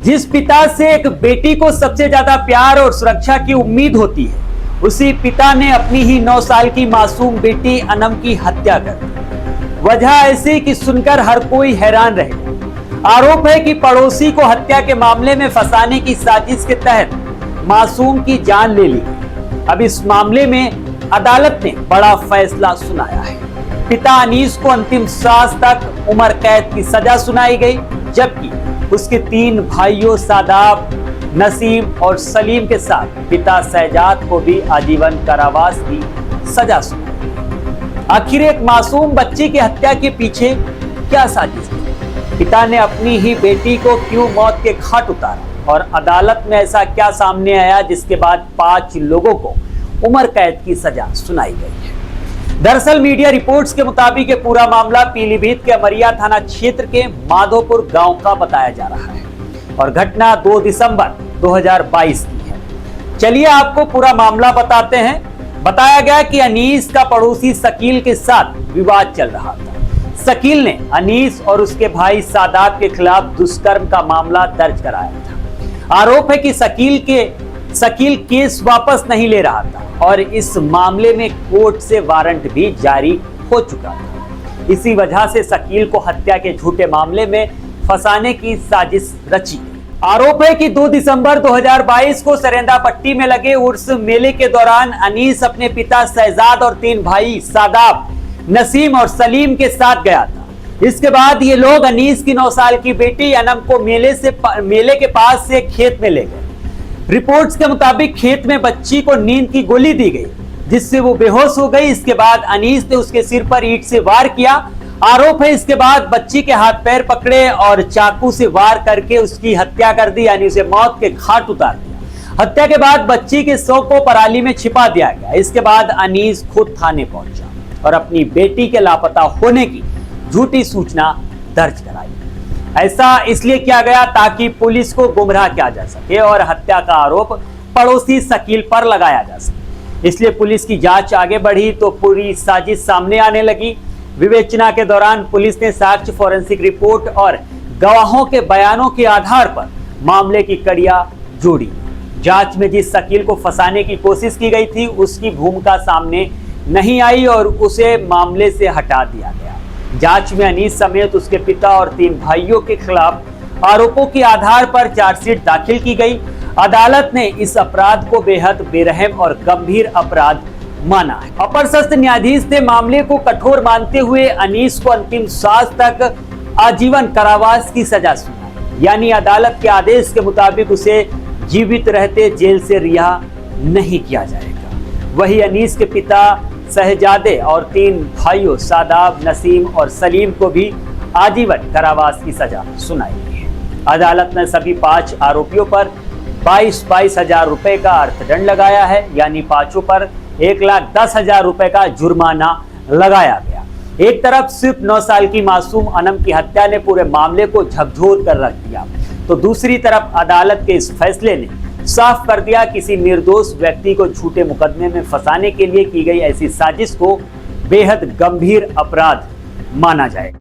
जिस पिता से एक बेटी को सबसे ज्यादा प्यार और सुरक्षा की उम्मीद होती है, उसी पिता ने अपनी ही 9 साल की मासूम बेटी अनम की हत्या कर दी। वजह ऐसी कि सुनकर हर कोई हैरान रहे। आरोप है कि पड़ोसी को हत्या के मामले में फंसाने की साजिश के तहत मासूम की जान ले ली गई। अब इस मामले में अदालत ने बड़ा फैसला सुनाया है। पिता अनीस को अंतिम सांस तक उम्र कैद की सजा सुनाई गई, जबकि उसके 3 भाइयों सादाब, नसीम और सलीम के साथ पिता शहजाद को भी आजीवन कारावास की सजा सुनाई। आखिर एक मासूम बच्ची की हत्या के पीछे क्या साजिश थी? पिता ने अपनी ही बेटी को क्यों मौत के घाट उतारा और अदालत में ऐसा क्या सामने आया जिसके बाद 5 लोगों को उम्र कैद की सजा सुनाई गई है? दरअसल मीडिया रिपोर्ट्स के मुताबिक पूरा मामला पीलीभीत के अमरिया थाना क्षेत्र के माधोपुर गांव का बताया जा रहा है और घटना 2 दिसंबर 2022 की है। चलिए आपको पूरा मामला बताते हैं। बताया गया कि अनीस का पड़ोसी शकील के साथ विवाद चल रहा था। शकील ने अनीस और उसके भाई सादाब के खिलाफ दुष्कर्म का मामला दर्ज कराया था। आरोप है कि शकील केस वापस नहीं ले रहा था और इस मामले में कोर्ट से वारंट भी जारी हो चुका था। इसी वजह से शकील को हत्या के झूठे मामले में फंसाने की साजिश रची। आरोप है कि 2 दिसंबर 2022 को सरेंदा पट्टी में लगे उर्स मेले के दौरान अनीस अपने पिता शहजाद और 3 भाई सादाब, नसीम और सलीम के साथ गया था। इसके बाद ये लोग अनीस की 9 साल की बेटी अनम को मेले के पास से खेत में ले गए। रिपोर्ट्स के मुताबिक खेत में बच्ची को नींद की गोली दी गई, जिससे वो बेहोश हो गई। इसके बाद अनीस ने उसके सिर पर ईंट से वार किया। आरोप है इसके बाद बच्ची के हाथ पैर पकड़े और चाकू से वार करके उसकी हत्या कर दी, यानी उसे मौत के घाट उतार दिया। हत्या के बाद बच्ची के शव को पराली में छिपा दिया गया। इसके बाद अनीस खुद थाने पहुंचा और अपनी बेटी के लापता होने की झूठी सूचना दर्ज कराई। ऐसा इसलिए किया गया ताकि पुलिस को गुमराह किया जा सके और हत्या का आरोप पड़ोसी शकील पर लगाया जा सके। इसलिए पुलिस की जांच आगे बढ़ी तो पूरी साजिश सामने आने लगी। विवेचना के दौरान पुलिस ने साक्ष्य, फॉरेंसिक रिपोर्ट और गवाहों के बयानों के आधार पर मामले की कड़ियां जोड़ी। जांच में जिस शकील को फंसाने की कोशिश की गई थी, उसकी भूमिका सामने नहीं आई और उसे मामले से हटा दिया गया। जांच में अनीस समेत उसके पिता और 3 भाइयों के खिलाफ आरोपों के आधार पर चार्जशीट दाखिल की गई। अदालत ने इस अपराध को बेहद बेरहम और गंभीर अपराध माना है। अपर सत्र न्यायाधीश ने मामले को कठोर मानते हुए अनीस को अंतिम सांस तक आजीवन कारावास की सजा सुनाई, यानी अदालत के आदेश के मुताबिक उसे जीवित रहते जेल से रिहा नहीं किया जाएगा। वही अनीस के पिता शहजादे और 3 भाइयों सादाब, नसीम और सलीम को भी आजीवन कारावास की सजा सुनाई गई है। अदालत ने सभी 5 आरोपियों पर 22,000 हजार रुपए का अर्थदंड लगाया है, यानी 5 पर 1,10,000 रुपए का जुर्माना लगाया गया। एक तरफ सिर्फ 9 साल की मासूम अनम की हत्या ने पूरे मामले को झकझोर कर रख दिया, तो दूसरी तरफ अदालत के इस फैसले ने साफ कर दिया किसी निर्दोष व्यक्ति को झूठे मुकदमे में फंसाने के लिए की गई ऐसी साजिश को बेहद गंभीर अपराध माना जाएगा।